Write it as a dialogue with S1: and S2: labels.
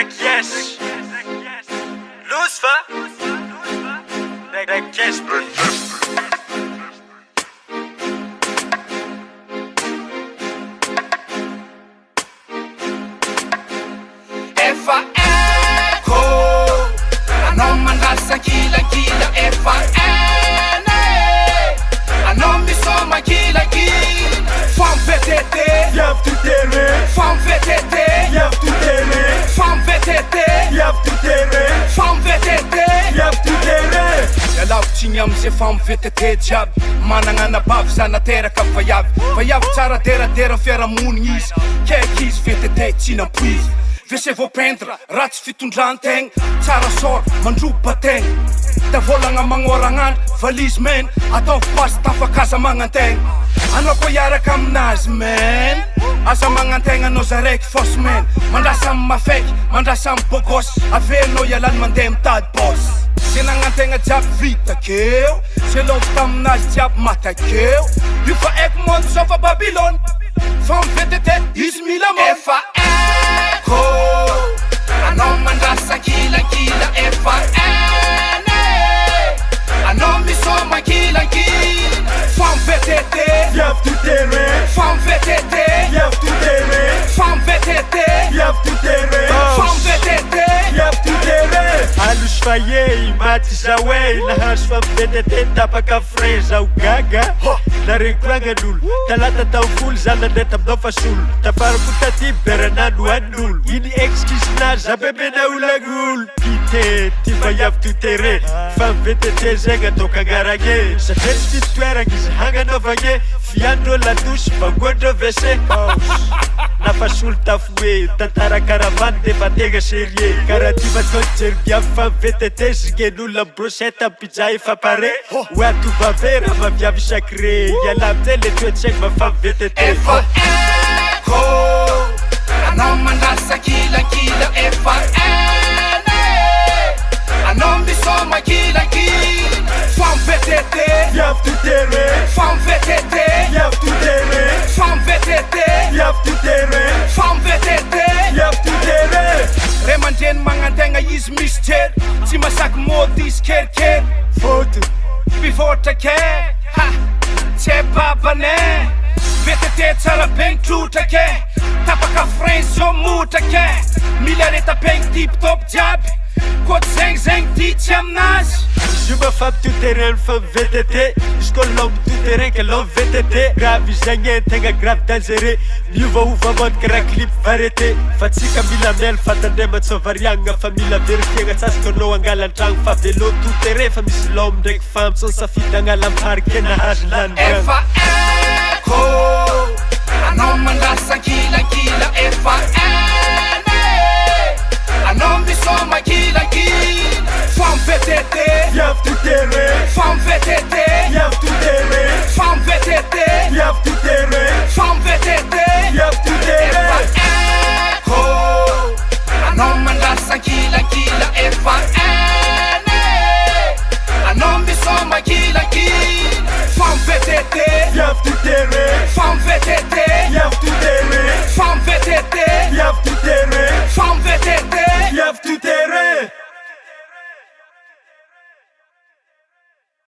S1: Rekies Lucifer Rekies
S2: Efa Echo Anao mandasa kilakila Efa Ene Anao misoma kilakila Femme VTT
S3: Viens tout terrain,
S2: Femme VTT
S3: viens tout terrain,
S2: Femme VTT
S3: viens tout terrain,
S2: Femme VTT
S3: viens tout terrain.
S2: Yalavy amizay femme VTT jiaby managna bavy zanateraka vayavy tsara teratera fiarahamonigny izy kaiky izy VTT tsy nampoizy vese voapendre ratsy fitondrantegna tsara sora mandrobategna davolagna magnoragnandro valise mena ataovy pasy tafakaza magnantegna anao koa iaraka aminazy men aza magnantegna anao zaraiky fosy mena mandrasa amy mafaiky mandrasa amy bogosy avelonao ialany mandeha mitady bosy se nagnantegna jiaby vitakeo se lovy taminazy jiaby matakeo io fa aiko mondo zao fa Babylone femme VTT izy mila mo Efa Echo anao mandrasa kilakila Efa Ene anao misoma kilakila femme VTT
S3: Viens tout terrain,
S2: femme VTT
S3: viens tout terrain,
S2: femme VTT
S3: viens tout terrain,
S2: femme VTT
S3: viens tout terrain.
S1: Alus faye maty zaway nahazo fa VTT tapaka frein zao gaga narekoagnan'olo talata taovolo zany nandeha taminao fa solo tafarako taty beranano an'olo iny excuse-nazy abebena olagn'olo pite ty fa iavy tout terrain fa VTT zegny atao kagnaragné satria tsy fitoeragna izy hagnanaovagné fiandro latosy vangoandro WC nafa solo tafoe tantara karavany defa tegna serie karaha ty matao jery fa VTT zignen'olona brochette amy pizza efa pare hoe atovavera maviavy sacré iala amizay le toetsaigny mafamy VTT
S2: Efa Echo anao mandrasa kilakila Efa Ene anao misoma kilakila femme VTT
S3: Viens tout terrain,
S2: femme VTT
S3: viens tout terrain,
S2: femme VTT
S3: viens tout terrain,
S2: femme VTT
S3: viens tout terrain.
S2: Ray aman-dreny magnantegna izy misy jery tsy masaky mody izy kerikery
S3: Faute,
S2: mpivoatra ke ha tsy hay babane VTT tsara be nitrotra ke tapaka frein zao motra ke mila reta-pegny tip-top jiaby koa tsy zegny ty tsy aminazy
S1: Je me femme tout terrain femme VTT jusqu'au l'homme tout terrain que l'homme VTT grave zagny tegna grave dangereux miovaova mode karaha clip variété fa tsika mila miala fatandrema tsy variagna fa mila verifiegna tsasaky anao angala-tragno fa vélo tout terrain fa misy l'homme ndraiky femme tsy safidy agnala amparike nahazo landragno
S2: Efa Echo anao mandrasa kilakila Efa Ene anao misoma kilakila femme VTT
S3: viens tout terrain,
S2: femme VTT
S3: viens tout